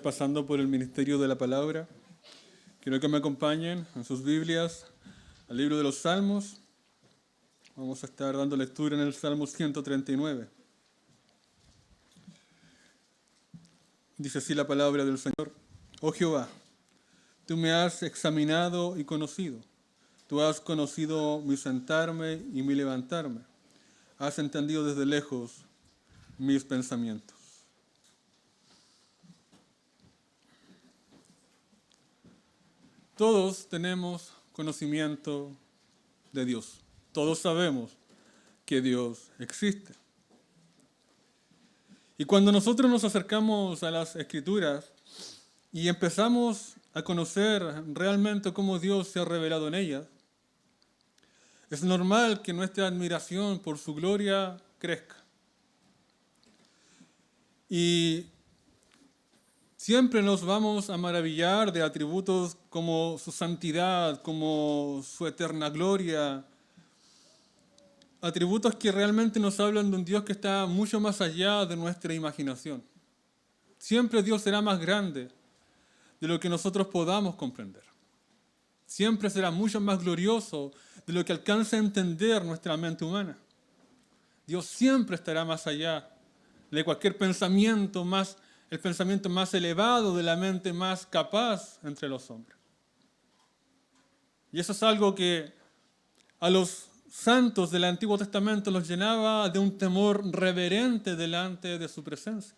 Pasando por el ministerio de la palabra, quiero que me acompañen en sus Biblias al libro de los Salmos. Vamos a estar dando lectura en el Salmo 139. Dice así la palabra del Señor: Oh Jehová, tú me has examinado y conocido. Tú has conocido mi sentarme y mi levantarme. Has entendido desde lejos mis pensamientos. Todos tenemos conocimiento de Dios. Todos sabemos que Dios existe. Y cuando nosotros nos acercamos a las Escrituras y empezamos a conocer realmente cómo Dios se ha revelado en ellas, es normal que nuestra admiración por su gloria crezca. Y siempre nos vamos a maravillar de atributos como su santidad, como su eterna gloria. Atributos que realmente nos hablan de un Dios que está mucho más allá de nuestra imaginación. Siempre Dios será más grande de lo que nosotros podamos comprender. Siempre será mucho más glorioso de lo que alcance a entender nuestra mente humana. Dios siempre estará más allá de cualquier pensamiento más, el pensamiento más elevado de la mente más capaz entre los hombres. Y eso es algo que a los santos del Antiguo Testamento los llenaba de un temor reverente delante de su presencia.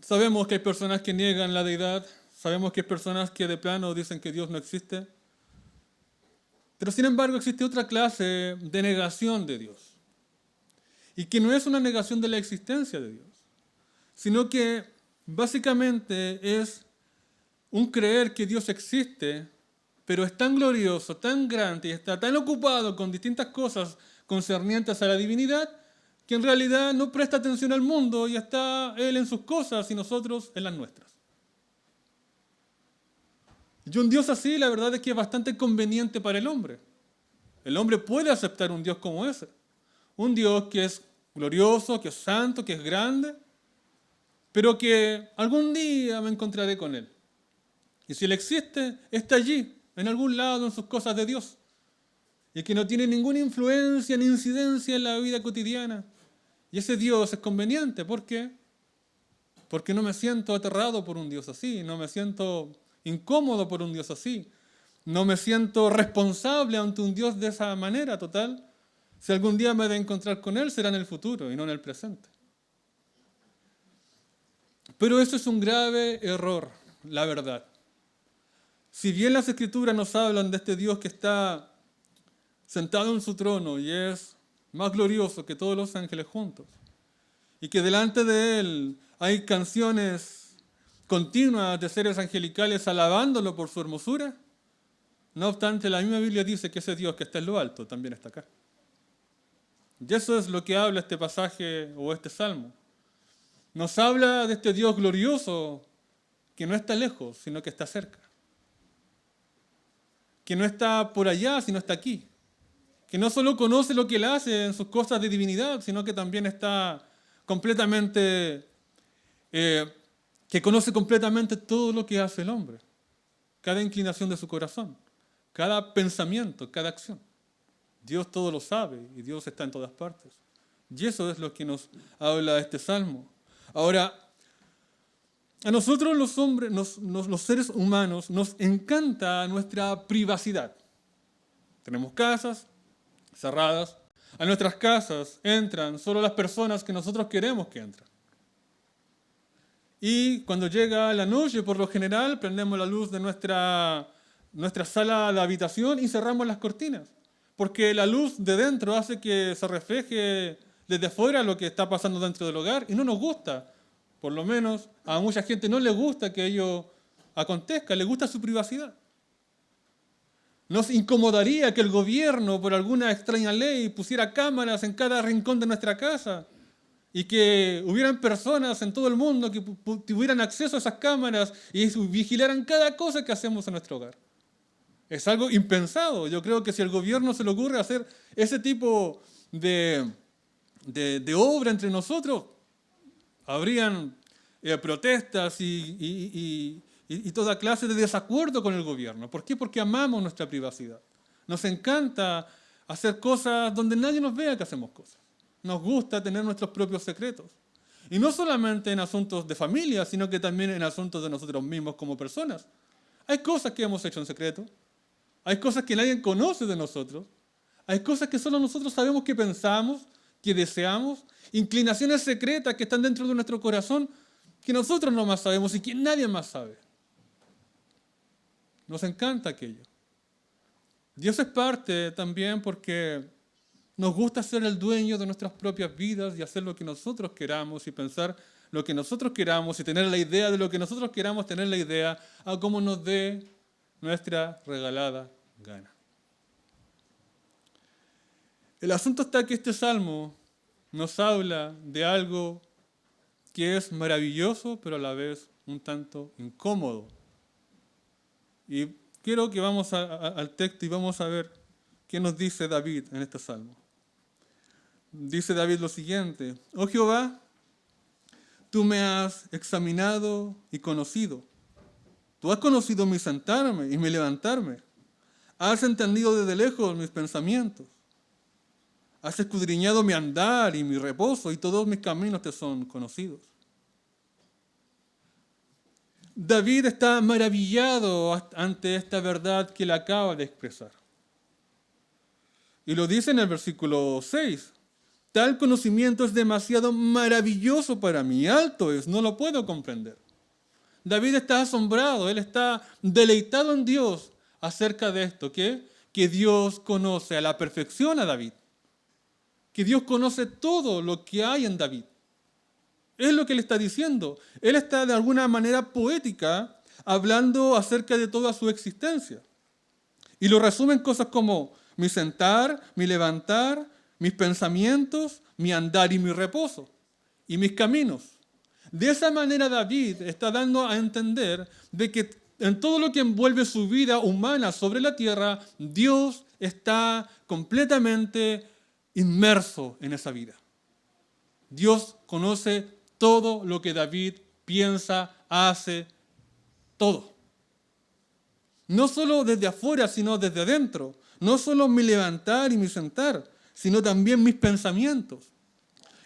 Sabemos que hay personas que niegan la deidad, sabemos que hay personas que de plano dicen que Dios no existe, pero sin embargo existe otra clase de negación de Dios. Y que no es una negación de la existencia de Dios, sino que básicamente es un creer que Dios existe, pero es tan glorioso, tan grande y está tan ocupado con distintas cosas concernientes a la divinidad, que en realidad no presta atención al mundo y está Él en sus cosas y nosotros en las nuestras. Y un Dios así, la verdad es que es bastante conveniente para el hombre. El hombre puede aceptar un Dios como ese. Un Dios que es glorioso, que es santo, que es grande, pero que algún día me encontraré con Él. Y si Él existe, está allí, en algún lado en sus cosas de Dios, y que no tiene ninguna influencia ni incidencia en la vida cotidiana. Y ese Dios es conveniente. ¿Por qué? Porque no me siento aterrado por un Dios así, no me siento incómodo por un Dios así, no me siento responsable ante un Dios de esa manera. Total, si algún día me he de encontrar con Él, será en el futuro y no en el presente. Pero eso es un grave error, la verdad. Si bien las Escrituras nos hablan de este Dios que está sentado en su trono y es más glorioso que todos los ángeles juntos, y que delante de Él hay canciones continuas de seres angelicales alabándolo por su hermosura, no obstante, la misma Biblia dice que ese Dios que está en lo alto también está acá. Y eso es lo que habla este pasaje o este salmo. Nos habla de este Dios glorioso que no está lejos, sino que está cerca. Que no está por allá, sino está aquí. Que no solo conoce lo que Él hace en sus cosas de divinidad, sino que también está completamente, que conoce completamente todo lo que hace el hombre. Cada inclinación de su corazón, cada pensamiento, cada acción. Dios todo lo sabe y Dios está en todas partes. Y eso es lo que nos habla este salmo. Ahora, a nosotros los hombres, los seres humanos, nos encanta nuestra privacidad. Tenemos casas cerradas. A nuestras casas entran solo las personas que nosotros queremos que entren. Y cuando llega la noche, por lo general, prendemos la luz de nuestra sala de habitación y cerramos las cortinas. Porque la luz de dentro hace que se refleje desde afuera lo que está pasando dentro del hogar y no nos gusta. Por lo menos a mucha gente no le gusta que ello acontezca, le gusta su privacidad. Nos incomodaría que el gobierno, por alguna extraña ley, pusiera cámaras en cada rincón de nuestra casa y que hubieran personas en todo el mundo que tuvieran acceso a esas cámaras y vigilaran cada cosa que hacemos en nuestro hogar. Es algo impensado. Yo creo que si al gobierno se le ocurre hacer ese tipo de obra entre nosotros, Habrían protestas y toda clase de desacuerdo con el gobierno. ¿Por qué? Porque amamos nuestra privacidad. Nos encanta hacer cosas donde nadie nos vea que hacemos cosas. Nos gusta tener nuestros propios secretos. Y no solamente en asuntos de familia, sino que también en asuntos de nosotros mismos como personas. Hay cosas que hemos hecho en secreto. Hay cosas que nadie conoce de nosotros. Hay cosas que solo nosotros sabemos que pensamos, que deseamos. Inclinaciones secretas que están dentro de nuestro corazón que nosotros no más sabemos y que nadie más sabe. Nos encanta aquello. Dios es parte también porque nos gusta ser el dueño de nuestras propias vidas y hacer lo que nosotros queramos y pensar lo que nosotros queramos y tener la idea de lo que nosotros queramos, tener la idea a cómo nos dé nuestra regalada gana. El asunto está que este salmo nos habla de algo que es maravilloso, pero a la vez un tanto incómodo. Y quiero que vamos al texto y vamos a ver qué nos dice David en este salmo. Dice David lo siguiente: Oh Jehová, tú me has examinado y conocido. Tú has conocido mi sentarme y mi levantarme. Has entendido desde lejos mis pensamientos. Has escudriñado mi andar y mi reposo, y todos mis caminos te son conocidos. David está maravillado ante esta verdad que él acaba de expresar. Y lo dice en el versículo 6. Tal conocimiento es demasiado maravilloso para mí, alto es, no lo puedo comprender. David está asombrado, él está deleitado en Dios acerca de esto, que Dios conoce a la perfección a David, que Dios conoce todo lo que hay en David. Es lo que él está diciendo. Él está de alguna manera poética hablando acerca de toda su existencia. Y lo resume en cosas como mi sentar, mi levantar, mis pensamientos, mi andar y mi reposo, y mis caminos. De esa manera David está dando a entender de que en todo lo que envuelve su vida humana sobre la tierra, Dios está completamente inmerso en esa vida. Dios conoce todo lo que David piensa, hace, todo. No solo desde afuera, sino desde adentro. No solo mi levantar y mi sentar, sino también mis pensamientos.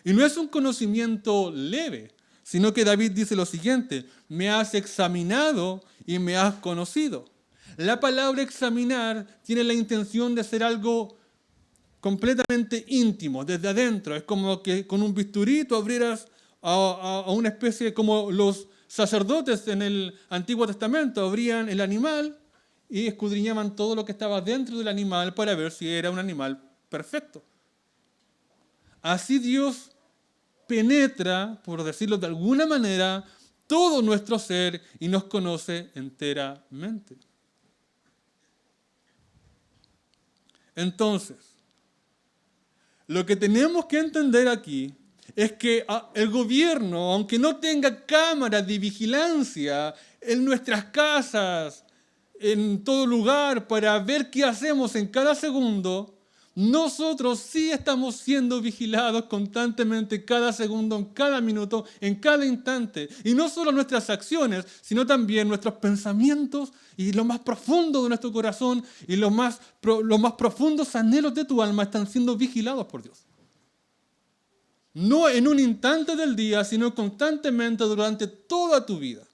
Y no es un conocimiento leve, sino que David dice lo siguiente: me has examinado y me has conocido. La palabra examinar tiene la intención de ser algo completamente íntimo, desde adentro. Es como que con un bisturí tú abrieras a una especie como los sacerdotes en el Antiguo Testamento abrían el animal y escudriñaban todo lo que estaba dentro del animal para ver si era un animal perfecto. Así Dios penetra, por decirlo de alguna manera, todo nuestro ser y nos conoce enteramente. Entonces, lo que tenemos que entender aquí es que el gobierno, aunque no tenga cámaras de vigilancia en nuestras casas, en todo lugar, para ver qué hacemos en cada segundo, nosotros sí estamos siendo vigilados constantemente, cada segundo, en cada minuto, en cada instante. Y no solo nuestras acciones, sino también nuestros pensamientos y lo más profundo de nuestro corazón y los más profundos anhelos de tu alma están siendo vigilados por Dios. No en un instante del día, sino constantemente durante toda tu vida.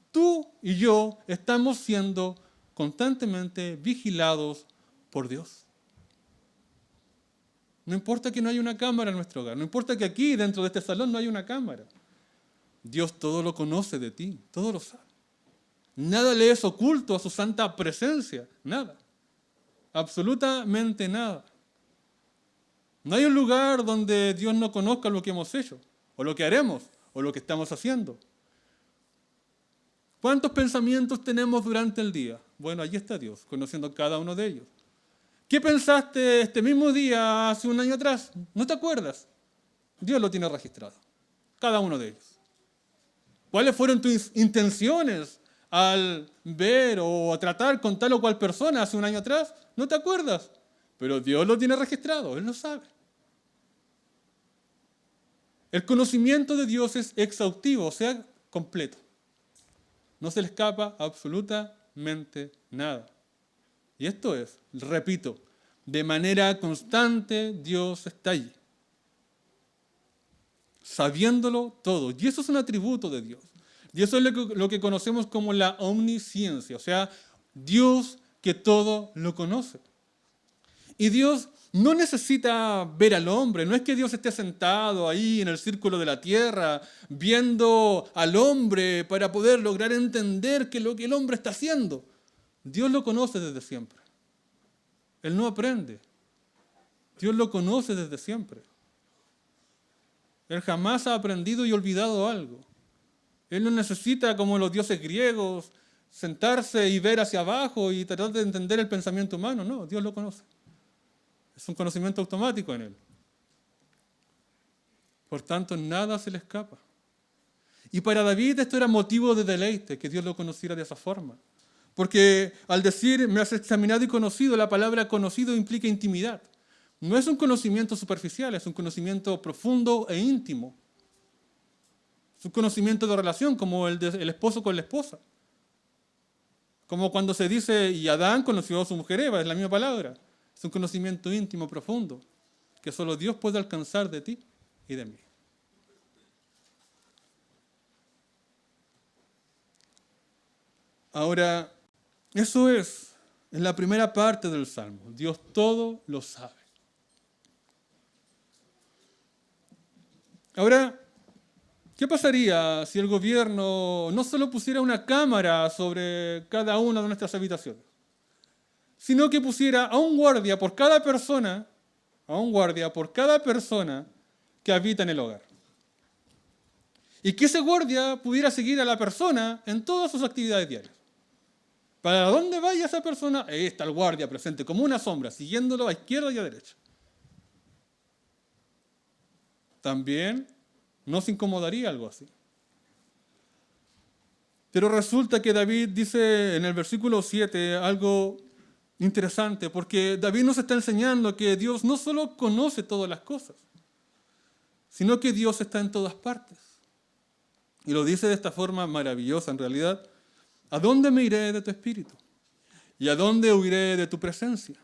Tú y yo estamos siendo constantemente vigilados por Dios. No importa que no haya una cámara en nuestro hogar, no importa que aquí dentro de este salón no haya una cámara. Dios todo lo conoce de ti, todo lo sabe. Nada le es oculto a su santa presencia, nada. Absolutamente nada. No hay un lugar donde Dios no conozca lo que hemos hecho, o lo que haremos, o lo que estamos haciendo. ¿Cuántos pensamientos tenemos durante el día? Bueno, allí está Dios, conociendo cada uno de ellos. ¿Qué pensaste este mismo día hace un año atrás? ¿No te acuerdas? Dios lo tiene registrado, cada uno de ellos. ¿Cuáles fueron tus intenciones al ver o a tratar con tal o cual persona hace un año atrás? ¿No te acuerdas? Pero Dios lo tiene registrado, Él lo sabe. El conocimiento de Dios es exhaustivo, o sea, completo. No se le escapa absolutamente nada. Y esto es, repito, de manera constante Dios está allí, sabiéndolo todo. Y eso es un atributo de Dios. Y eso es lo que conocemos como la omnisciencia, o sea, Dios que todo lo conoce. Y Dios no necesita ver al hombre, no es que Dios esté sentado ahí en el círculo de la tierra, viendo al hombre para poder lograr entender qué es lo que el hombre está haciendo. Dios lo conoce desde siempre. Él no aprende. Dios lo conoce desde siempre. Él jamás ha aprendido y olvidado algo. Él no necesita, como los dioses griegos, sentarse y ver hacia abajo y tratar de entender el pensamiento humano. No, Dios lo conoce. Es un conocimiento automático en Él. Por tanto, nada se le escapa. Y para David esto era motivo de deleite, que Dios lo conociera de esa forma. Porque al decir, me has examinado y conocido, la palabra conocido implica intimidad. No es un conocimiento superficial, es un conocimiento profundo e íntimo. Es un conocimiento de relación, como el esposo con la esposa. Como cuando se dice, y Adán conoció a su mujer Eva, es la misma palabra. Es un conocimiento íntimo, profundo, que solo Dios puede alcanzar de ti y de mí. Ahora, eso es en la primera parte del Salmo. Dios todo lo sabe. Ahora, ¿qué pasaría si el gobierno no solo pusiera una cámara sobre cada una de nuestras habitaciones, sino que pusiera a un guardia por cada persona, que habita en el hogar? Y que ese guardia pudiera seguir a la persona en todas sus actividades diarias. Para donde vaya esa persona, ahí está el guardia presente, como una sombra, siguiéndolo a izquierda y a derecha. También nos incomodaría algo así. Pero resulta que David dice en el versículo 7 algo interesante, porque David nos está enseñando que Dios no solo conoce todas las cosas, sino que Dios está en todas partes. Y lo dice de esta forma maravillosa en realidad. ¿A dónde me iré de tu espíritu? ¿Y a dónde huiré de tu presencia?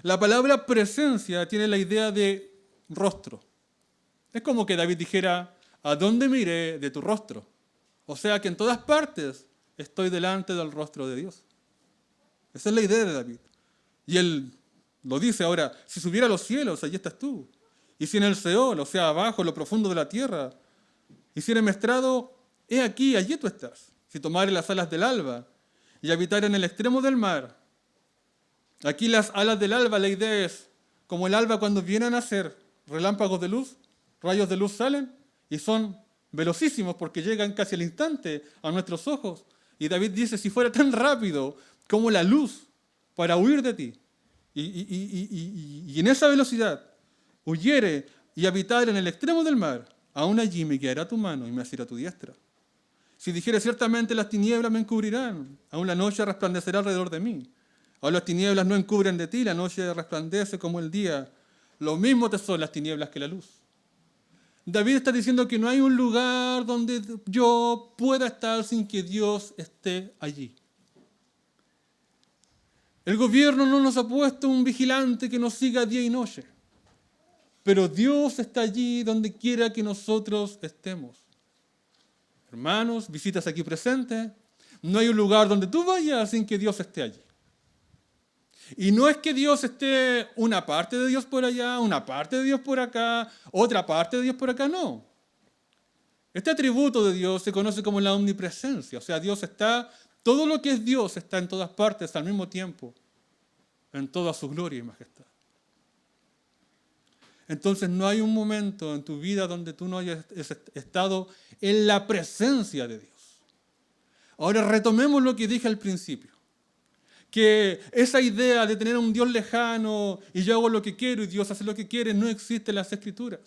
La palabra presencia tiene la idea de rostro. Es como que David dijera, ¿a dónde me iré de tu rostro? O sea que en todas partes estoy delante del rostro de Dios. Esa es la idea de David. Y él lo dice ahora, si subiera a los cielos, allí estás tú. Y si en el Seol, o sea, abajo, en lo profundo de la tierra, hiciera mi estrado, he aquí, allí tú estás. Si tomare las alas del alba y habitar en el extremo del mar. Aquí las alas del alba, la idea es, como el alba cuando viene a nacer, relámpagos de luz, rayos de luz salen y son velocísimos porque llegan casi al instante a nuestros ojos. Y David dice, si fuera tan rápido como la luz para huir de ti, y en esa velocidad huyere y habitar en el extremo del mar, aún allí me guiará tu mano y me asirá tu diestra. Si dijere ciertamente las tinieblas me encubrirán, aún la noche resplandecerá alrededor de mí. Aún las tinieblas no encubren de ti, la noche resplandece como el día. Lo mismo te son las tinieblas que la luz. David está diciendo que no hay un lugar donde yo pueda estar sin que Dios esté allí. El gobierno no nos ha puesto un vigilante que nos siga día y noche, pero Dios está allí donde quiera que nosotros estemos. Hermanos, visitas aquí presentes, no hay un lugar donde tú vayas sin que Dios esté allí. Y no es que Dios esté una parte de Dios por allá, una parte de Dios por acá, otra parte de Dios por acá, no. Este atributo de Dios se conoce como la omnipresencia, o sea, Dios está, todo lo que es Dios está en todas partes al mismo tiempo, en toda su gloria y majestad. Entonces no hay un momento en tu vida donde tú no hayas estado en la presencia de Dios. Ahora retomemos lo que dije al principio. Que esa idea de tener a un Dios lejano y yo hago lo que quiero y Dios hace lo que quiere no existe en las Escrituras.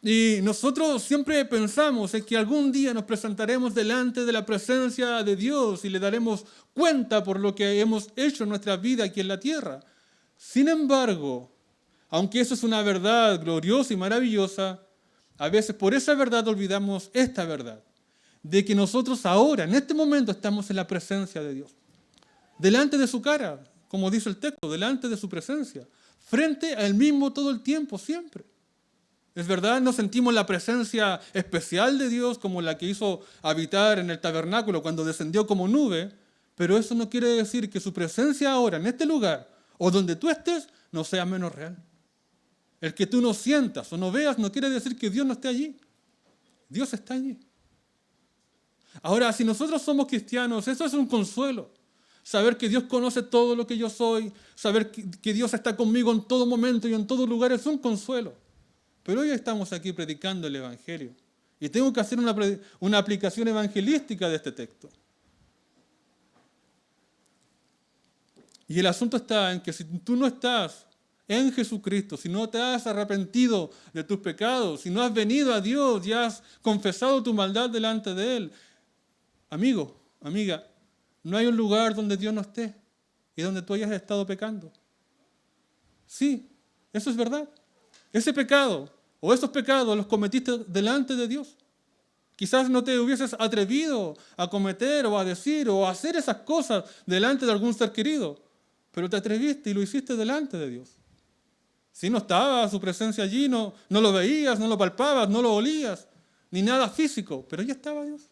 Y nosotros siempre pensamos en que algún día nos presentaremos delante de la presencia de Dios y le daremos cuenta por lo que hemos hecho en nuestra vida aquí en la tierra. Sin embargo, aunque eso es una verdad gloriosa y maravillosa, a veces por esa verdad olvidamos esta verdad, de que nosotros ahora, en este momento, estamos en la presencia de Dios, delante de su cara, como dice el texto, delante de su presencia, frente a Él mismo todo el tiempo, siempre. Es verdad, no sentimos la presencia especial de Dios como la que hizo habitar en el tabernáculo cuando descendió como nube, pero eso no quiere decir que su presencia ahora, en este lugar, o donde tú estés, no sea menos real. El que tú no sientas o no veas no quiere decir que Dios no esté allí. Dios está allí. Ahora, si nosotros somos cristianos, eso es un consuelo. Saber que Dios conoce todo lo que yo soy, saber que Dios está conmigo en todo momento y en todo lugar es un consuelo. Pero hoy estamos aquí predicando el Evangelio y tengo que hacer una aplicación evangelística de este texto. Y el asunto está en que si tú no estás en Jesucristo, si no te has arrepentido de tus pecados, si no has venido a Dios y has confesado tu maldad delante de Él, amigo, amiga, no hay un lugar donde Dios no esté y donde tú hayas estado pecando. Sí, eso es verdad. Ese pecado o esos pecados los cometiste delante de Dios. Quizás no te hubieses atrevido a cometer o a decir o a hacer esas cosas delante de algún ser querido, pero te atreviste y lo hiciste delante de Dios. Si no estaba su presencia allí, no lo veías, no lo palpabas, no lo olías, ni nada físico, pero allí estaba Dios.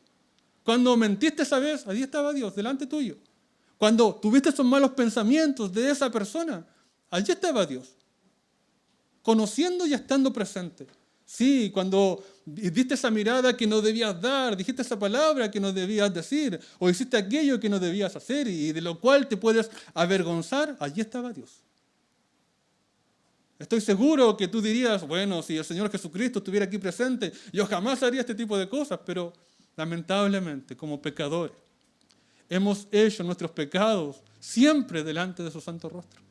Cuando mentiste esa vez, allí estaba Dios, delante tuyo. Cuando tuviste esos malos pensamientos de esa persona, allí estaba Dios, conociendo y estando presente. Sí, cuando diste esa mirada que no debías dar, dijiste esa palabra que no debías decir, o hiciste aquello que no debías hacer y de lo cual te puedes avergonzar, allí estaba Dios. Estoy seguro que tú dirías, bueno, si el Señor Jesucristo estuviera aquí presente, yo jamás haría este tipo de cosas, pero lamentablemente, como pecadores, hemos hecho nuestros pecados siempre delante de su santo rostro.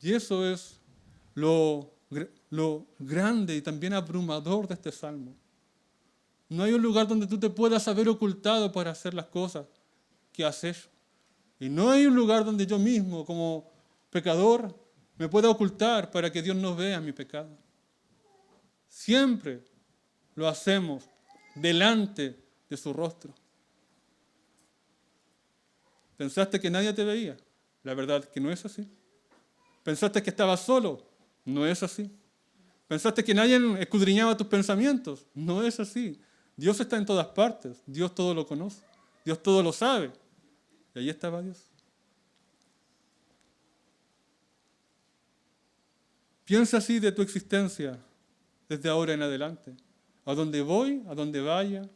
Y eso es lo grande y también abrumador de este salmo. No hay un lugar donde tú te puedas haber ocultado para hacer las cosas que has hecho. Y no hay un lugar donde yo mismo, como pecador, me pueda ocultar para que Dios no vea mi pecado. Siempre lo hacemos delante de su rostro. ¿Pensaste que nadie te veía? La verdad que no es así. ¿Pensaste que estabas solo? No es así. ¿Pensaste que nadie escudriñaba tus pensamientos? No es así. Dios está en todas partes. Dios todo lo conoce. Dios todo lo sabe. Y ahí estaba Dios. Piensa así de tu existencia desde ahora en adelante. A donde voy, a donde vaya,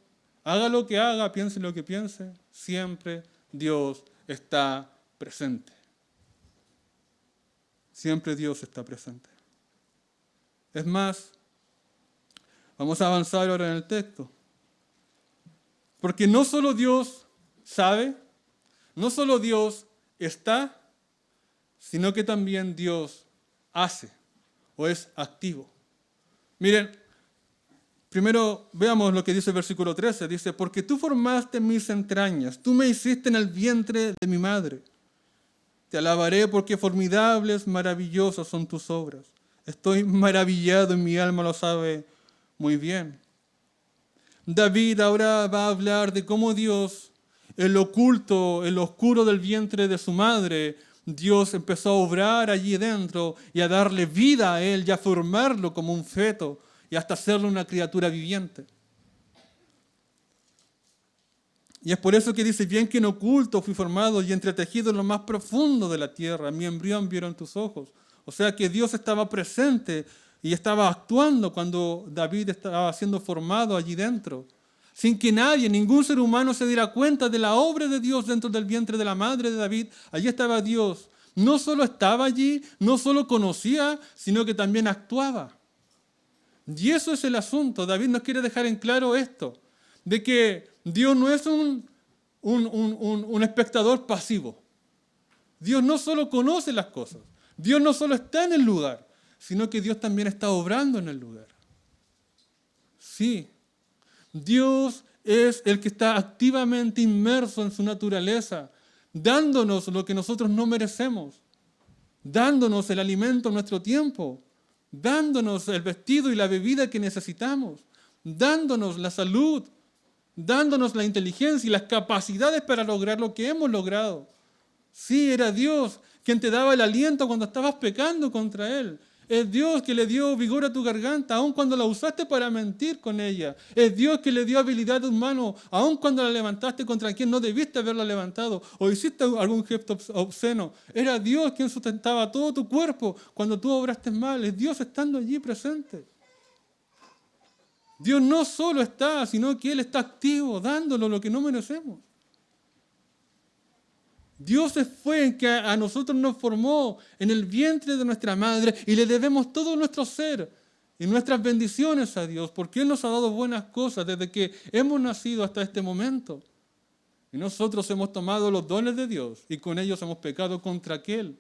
haga lo que haga, piense lo que piense, siempre Dios está presente. Siempre Dios está presente. Es más, vamos a avanzar ahora en el texto. Porque no solo Dios sabe, no solo Dios está, sino que también Dios hace o es activo. Miren, primero veamos lo que dice el versículo 13. Dice, porque tú formaste mis entrañas, tú me hiciste en el vientre de mi madre. Te alabaré porque formidables, maravillosas son tus obras. Estoy maravillado y mi alma lo sabe muy bien. David ahora va a hablar de cómo Dios, en lo oculto, en lo oscuro del vientre de su madre, Dios empezó a obrar allí dentro y a darle vida a él y a formarlo como un feto y hasta hacerlo una criatura viviente. Y es por eso que dice, bien que en oculto fui formado y entretejido en lo más profundo de la tierra, mi embrión vieron tus ojos. O sea que Dios estaba presente y estaba actuando cuando David estaba siendo formado allí dentro. Sin que nadie, ningún ser humano se diera cuenta de la obra de Dios dentro del vientre de la madre de David. Allí estaba Dios. No solo estaba allí, no solo conocía, sino que también actuaba. Y eso es el asunto. David nos quiere dejar en claro esto, de que Dios no es un espectador pasivo. Dios no solo conoce las cosas, Dios no solo está en el lugar, sino que Dios también está obrando en el lugar. Sí, Dios es el que está activamente inmerso en su naturaleza, dándonos lo que nosotros no merecemos, dándonos el alimento en nuestro tiempo, dándonos el vestido y la bebida que necesitamos, dándonos la salud, dándonos la inteligencia y las capacidades para lograr lo que hemos logrado. Sí, era Dios quien te daba el aliento cuando estabas pecando contra Él. Es Dios que le dio vigor a tu garganta, aun cuando la usaste para mentir con ella. Es Dios que le dio habilidad a tus manos, aun cuando la levantaste contra quien no debiste haberla levantado o hiciste algún gesto obsceno. Era Dios quien sustentaba todo tu cuerpo cuando tú obraste mal. Es Dios estando allí presente. Dios no solo está, sino que Él está activo, dándonos lo que no merecemos. Dios fue el que a nosotros nos formó en el vientre de nuestra madre y le debemos todo nuestro ser y nuestras bendiciones a Dios, porque Él nos ha dado buenas cosas desde que hemos nacido hasta este momento. Y nosotros hemos tomado los dones de Dios y con ellos hemos pecado contra aquel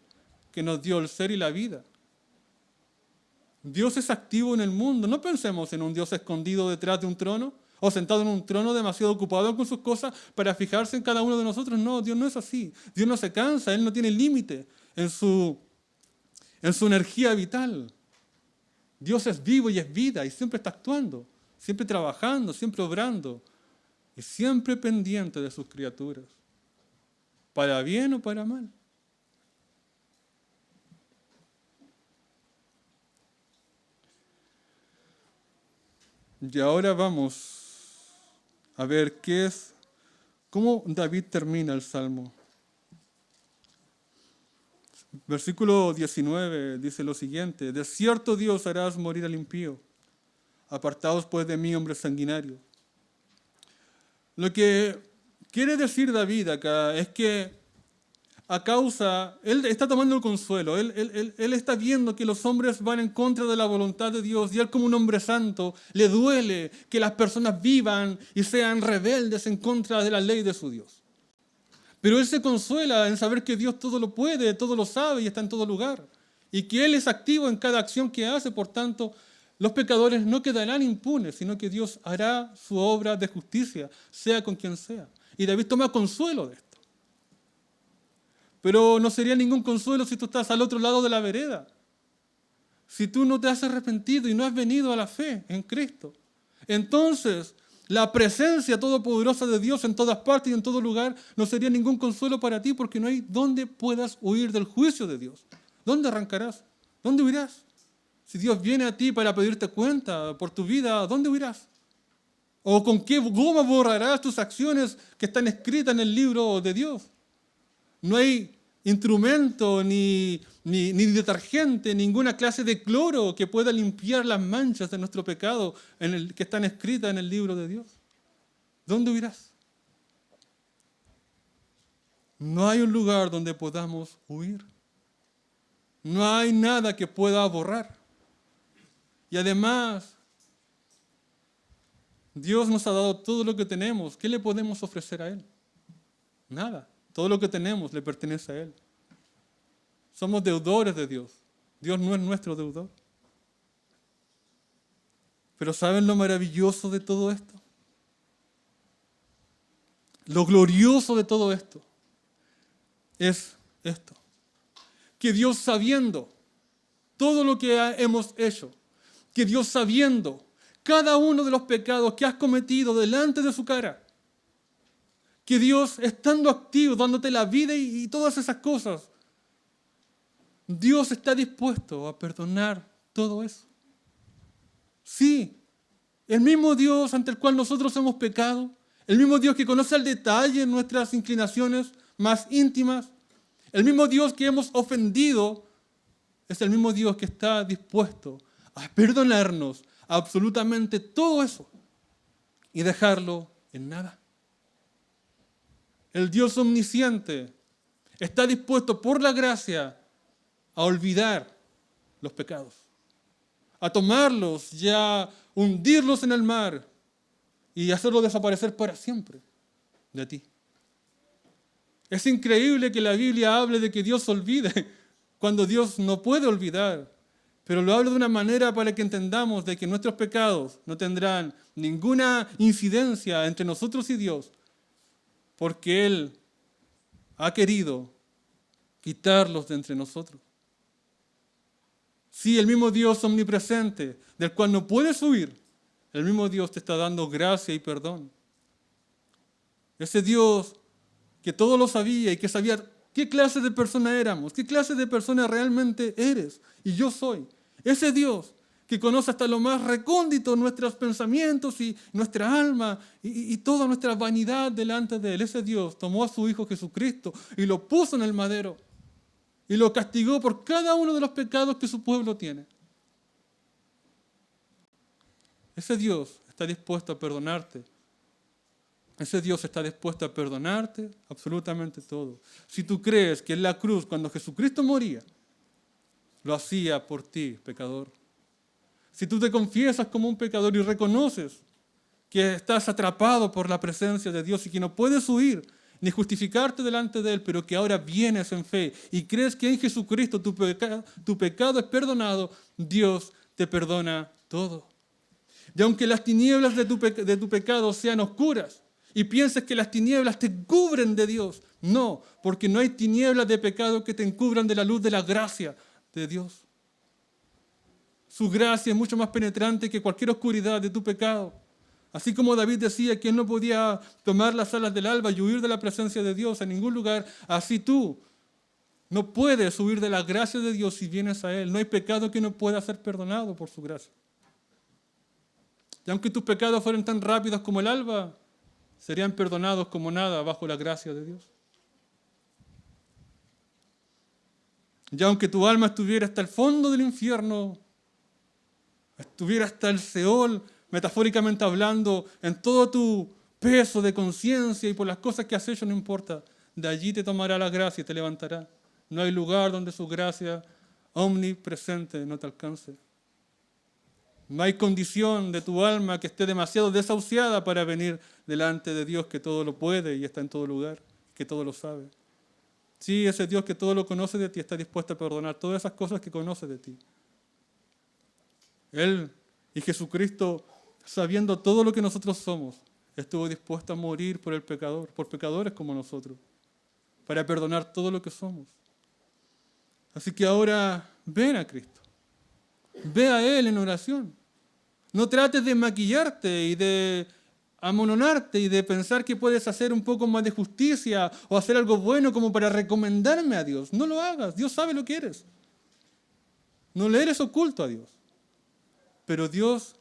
que nos dio el ser y la vida. Dios es activo en el mundo. No pensemos en un Dios escondido detrás de un trono o sentado en un trono demasiado ocupado con sus cosas para fijarse en cada uno de nosotros. No, Dios no es así. Dios no se cansa, Él no tiene límite en su energía vital. Dios es vivo y es vida y siempre está actuando, siempre trabajando, siempre obrando y siempre pendiente de sus criaturas, para bien o para mal. Y ahora vamos a ver cómo David termina el Salmo. Versículo 19 dice lo siguiente: de cierto Dios harás morir al impío, apartaos pues de mí, hombres sanguinarios. Lo que quiere decir David acá es que él está tomando el consuelo, él está viendo que los hombres van en contra de la voluntad de Dios y él como un hombre santo le duele que las personas vivan y sean rebeldes en contra de la ley de su Dios. Pero él se consuela en saber que Dios todo lo puede, todo lo sabe y está en todo lugar. Y que Él es activo en cada acción que hace, por tanto, los pecadores no quedarán impunes, sino que Dios hará su obra de justicia, sea con quien sea. Y David toma consuelo de esto. Pero no sería ningún consuelo si tú estás al otro lado de la vereda. Si tú no te has arrepentido y no has venido a la fe en Cristo. Entonces, la presencia todopoderosa de Dios en todas partes y en todo lugar no sería ningún consuelo para ti porque no hay dónde puedas huir del juicio de Dios. ¿Dónde arrancarás? ¿Dónde huirás? Si Dios viene a ti para pedirte cuenta por tu vida, ¿dónde huirás? ¿O con qué goma borrarás tus acciones que están escritas en el libro de Dios? No hay instrumento, ni detergente, ninguna clase de cloro que pueda limpiar las manchas de nuestro pecado que están escritas en el libro de Dios. ¿Dónde huirás? No hay un lugar donde podamos huir. No hay nada que pueda borrar. Y además, Dios nos ha dado todo lo que tenemos. ¿Qué le podemos ofrecer a Él? Nada. Todo lo que tenemos le pertenece a Él. Somos deudores de Dios. Dios no es nuestro deudor. Pero ¿saben lo maravilloso de todo esto? Lo glorioso de todo esto es esto. Que Dios, sabiendo todo lo que hemos hecho, que Dios, sabiendo cada uno de los pecados que has cometido delante de su cara, que Dios, estando activo, dándote la vida y todas esas cosas, Dios está dispuesto a perdonar todo eso. Sí, el mismo Dios ante el cual nosotros hemos pecado, el mismo Dios que conoce al detalle nuestras inclinaciones más íntimas, el mismo Dios que hemos ofendido, es el mismo Dios que está dispuesto a perdonarnos absolutamente todo eso y dejarlo en nada. El Dios omnisciente está dispuesto por la gracia a olvidar los pecados, a tomarlos y a hundirlos en el mar y hacerlos desaparecer para siempre de ti. Es increíble que la Biblia hable de que Dios olvide cuando Dios no puede olvidar, pero lo habla de una manera para que entendamos de que nuestros pecados no tendrán ninguna incidencia entre nosotros y Dios, porque Él ha querido quitarlos de entre nosotros. Sí, el mismo Dios omnipresente, del cual no puedes huir, el mismo Dios te está dando gracia y perdón. Ese Dios que todo lo sabía y que sabía qué clase de persona éramos, qué clase de persona realmente eres y yo soy. Ese Dios que conoce hasta lo más recóndito nuestros pensamientos y nuestra alma y toda nuestra vanidad delante de Él. Ese Dios tomó a su Hijo Jesucristo y lo puso en el madero y lo castigó por cada uno de los pecados que su pueblo tiene. Ese Dios está dispuesto a perdonarte. Ese Dios está dispuesto a perdonarte absolutamente todo. Si tú crees que en la cruz, cuando Jesucristo moría, lo hacía por ti, pecador. Si tú te confiesas como un pecador y reconoces que estás atrapado por la presencia de Dios y que no puedes huir ni justificarte delante de Él, pero que ahora vienes en fe y crees que en Jesucristo tu pecado es perdonado, Dios te perdona todo. Y aunque las tinieblas de tu pecado sean oscuras y pienses que las tinieblas te cubren de Dios, no, porque no hay tinieblas de pecado que te encubran de la luz de la gracia de Dios. Su gracia es mucho más penetrante que cualquier oscuridad de tu pecado. Así como David decía que él no podía tomar las alas del alba y huir de la presencia de Dios en ningún lugar, así tú no puedes huir de la gracia de Dios si vienes a Él. No hay pecado que no pueda ser perdonado por su gracia. Y aunque tus pecados fueran tan rápidos como el alba, serían perdonados como nada bajo la gracia de Dios. Y aunque tu alma estuviera hasta el fondo del infierno, estuviera hasta el Seol, metafóricamente hablando, en todo tu peso de conciencia y por las cosas que has hecho, no importa. De allí te tomará la gracia y te levantará. No hay lugar donde su gracia omnipresente no te alcance. No hay condición de tu alma que esté demasiado desahuciada para venir delante de Dios que todo lo puede y está en todo lugar, que todo lo sabe. Sí, ese Dios que todo lo conoce de ti está dispuesto a perdonar todas esas cosas que conoce de ti. Él y Jesucristo, sabiendo todo lo que nosotros somos, estuvo dispuesto a morir por el pecador, por pecadores como nosotros, para perdonar todo lo que somos. Así que ahora ven a Cristo. Ve a Él en oración. No trates de maquillarte y de amononarte y de pensar que puedes hacer un poco más de justicia o hacer algo bueno como para recomendarme a Dios. No lo hagas. Dios sabe lo que eres. No le eres oculto a Dios. Pero Dios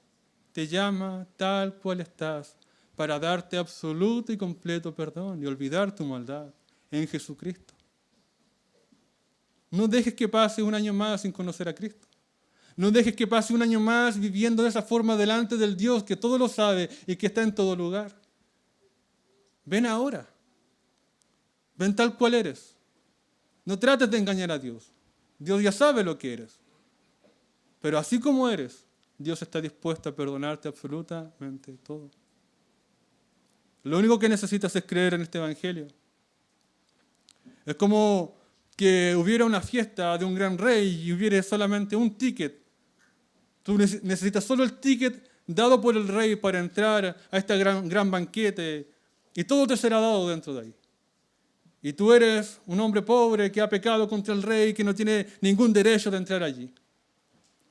te llama tal cual estás para darte absoluto y completo perdón y olvidar tu maldad en Jesucristo. No dejes que pase un año más sin conocer a Cristo. No dejes que pase un año más viviendo de esa forma delante del Dios que todo lo sabe y que está en todo lugar. Ven ahora. Ven tal cual eres. No trates de engañar a Dios. Dios ya sabe lo que eres. Pero así como eres, Dios está dispuesto a perdonarte absolutamente todo. Lo único que necesitas es creer en este Evangelio. Es como que hubiera una fiesta de un gran rey y hubiera solamente un ticket. Tú necesitas solo el ticket dado por el rey para entrar a este gran banquete y todo te será dado dentro de ahí. Y tú eres un hombre pobre que ha pecado contra el rey y que no tiene ningún derecho de entrar allí.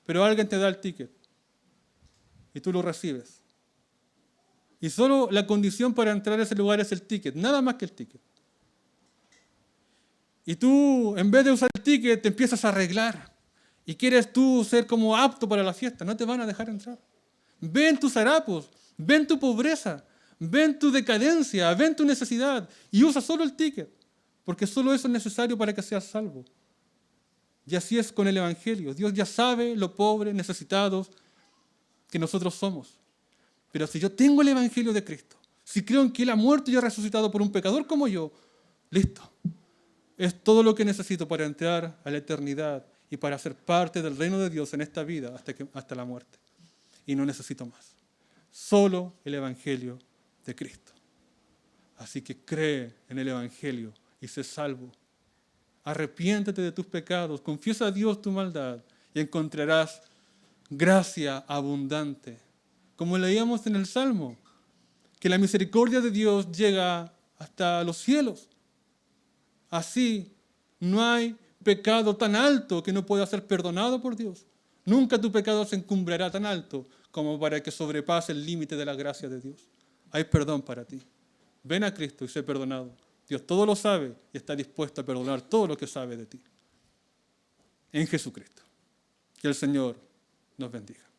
Pero alguien te da el ticket y tú lo recibes. Y solo la condición para entrar a ese lugar es el ticket, nada más que el ticket. Y tú, en vez de usar el ticket, te empiezas a arreglar. Y quieres tú ser como apto para la fiesta, no te van a dejar entrar. Ven tus harapos, ven tu pobreza, ven tu decadencia, ven tu necesidad y usa solo el ticket, porque solo eso es necesario para que seas salvo. Y así es con el Evangelio. Dios ya sabe lo pobres, necesitados que nosotros somos. Pero si yo tengo el Evangelio de Cristo, si creo en que Él ha muerto y ha resucitado por un pecador como yo, listo. Es todo lo que necesito para entrar a la eternidad y para ser parte del reino de Dios en esta vida hasta la muerte. Y no necesito más. Solo el Evangelio de Cristo. Así que cree en el Evangelio y sé salvo. Arrepiéntete de tus pecados, confiesa a Dios tu maldad y encontrarás gracia abundante. Como leíamos en el Salmo, que la misericordia de Dios llega hasta los cielos. Así, no hay pecado tan alto que no pueda ser perdonado por Dios. Nunca tu pecado se encumbrará tan alto como para que sobrepase el límite de la gracia de Dios. Hay perdón para ti. Ven a Cristo y sé perdonado. Dios todo lo sabe y está dispuesto a perdonar todo lo que sabe de ti. En Jesucristo. Que el Señor nos bendiga.